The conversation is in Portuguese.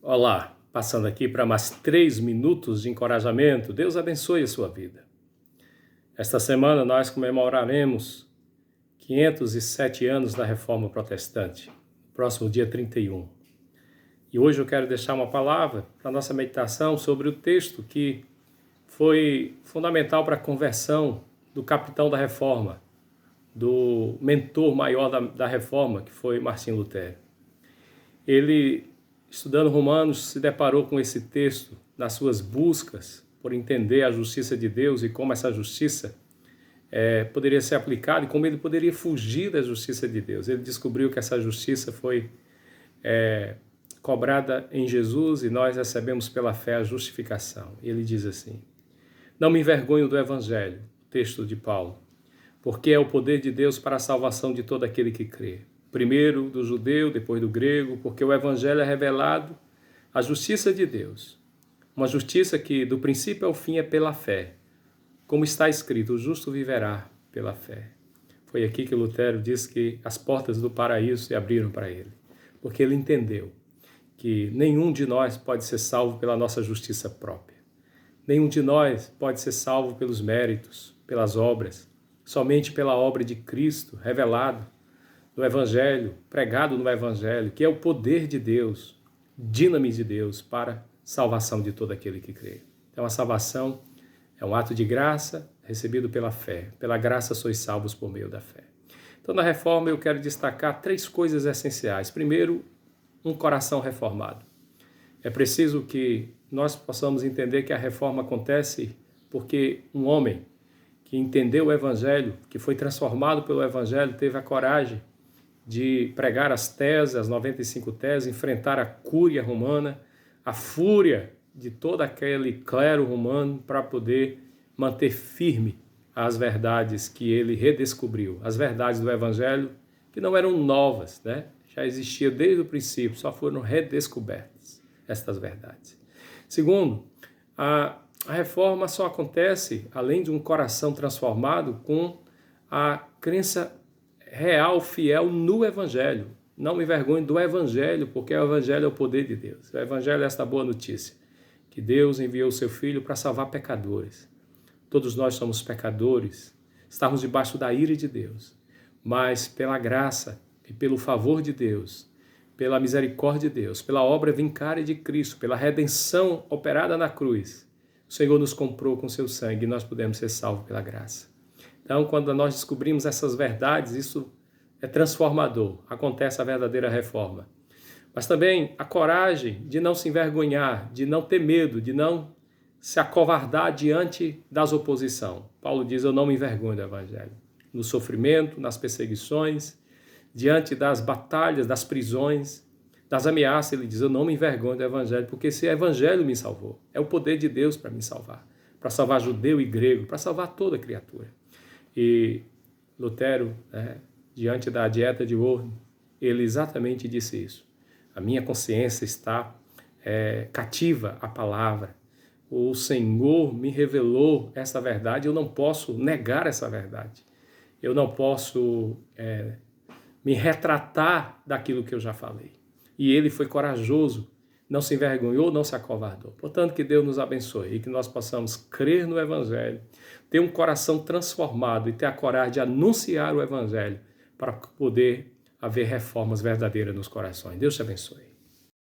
Olá, passando aqui para mais 3 minutos de encorajamento. Deus abençoe a sua vida. Esta semana nós comemoraremos 507 anos da Reforma Protestante, próximo dia 31. E hoje eu quero deixar uma palavra para a nossa meditação sobre o texto que foi fundamental para a conversão do capitão da Reforma, do mentor maior da Reforma, que foi Martinho Lutero. Ele, estudando Romanos, se deparou com esse texto nas suas buscas por entender a justiça de Deus e como essa justiça poderia ser aplicada e como ele poderia fugir da justiça de Deus. Ele descobriu que essa justiça foi cobrada em Jesus e nós recebemos pela fé a justificação. E ele diz assim: não me envergonho do Evangelho, texto de Paulo, porque é o poder de Deus para a salvação de todo aquele que crê. Primeiro do judeu, depois do grego, porque o Evangelho é revelado a justiça de Deus. Uma justiça que do princípio ao fim é pela fé. Como está escrito, o justo viverá pela fé. Foi aqui que Lutero diz que as portas do paraíso se abriram para ele, porque ele entendeu que nenhum de nós pode ser salvo pela nossa justiça própria. Nenhum de nós pode ser salvo pelos méritos, pelas obras, somente pela obra de Cristo revelado no Evangelho, pregado no Evangelho, que é o poder de Deus, dinamis de Deus para salvação de todo aquele que crê. Então a salvação é um ato de graça recebido pela fé. Pela graça sois salvos por meio da fé. Então na Reforma eu quero destacar 3 coisas essenciais. Primeiro, um coração reformado. É preciso que nós possamos entender que a reforma acontece porque um homem que entendeu o Evangelho, que foi transformado pelo Evangelho, teve a coragem de pregar as teses, as 95 teses, enfrentar a cúria romana, a fúria de todo aquele clero romano para poder manter firme as verdades que ele redescobriu, as verdades do Evangelho que não eram novas, né? Já existia desde o princípio, só foram redescobertas estas verdades. Segundo, a reforma só acontece, além de um coração transformado, com a crença real, fiel no Evangelho. Não me envergonhe do Evangelho, porque o Evangelho é o poder de Deus. O Evangelho é esta boa notícia, que Deus enviou o seu Filho para salvar pecadores. Todos nós somos pecadores, estamos debaixo da ira de Deus, mas pela graça e pelo favor de Deus, pela misericórdia de Deus, pela obra vincária de Cristo, pela redenção operada na cruz, o Senhor nos comprou com seu sangue e nós podemos ser salvos pela graça. Então, quando nós descobrimos essas verdades, isso é transformador, acontece a verdadeira reforma. Mas também a coragem de não se envergonhar, de não ter medo, de não se acovardar diante das oposições. Paulo diz, eu não me envergonho do Evangelho. No sofrimento, nas perseguições, diante das batalhas, das prisões, das ameaças, ele diz, eu não me envergonho do Evangelho, porque esse Evangelho me salvou. É o poder de Deus para me salvar, para salvar judeu e grego, para salvar toda criatura. E Lutero, diante da dieta de Worms, ele exatamente disse isso. A minha consciência está cativa à palavra. O Senhor me revelou essa verdade, eu não posso negar essa verdade. Eu não posso me retratar daquilo que eu já falei. E ele foi corajoso, não se envergonhou, não se acovardou. Portanto, que Deus nos abençoe e que nós possamos crer no Evangelho, ter um coração transformado e ter a coragem de anunciar o Evangelho para poder haver reformas verdadeiras nos corações. Deus te abençoe.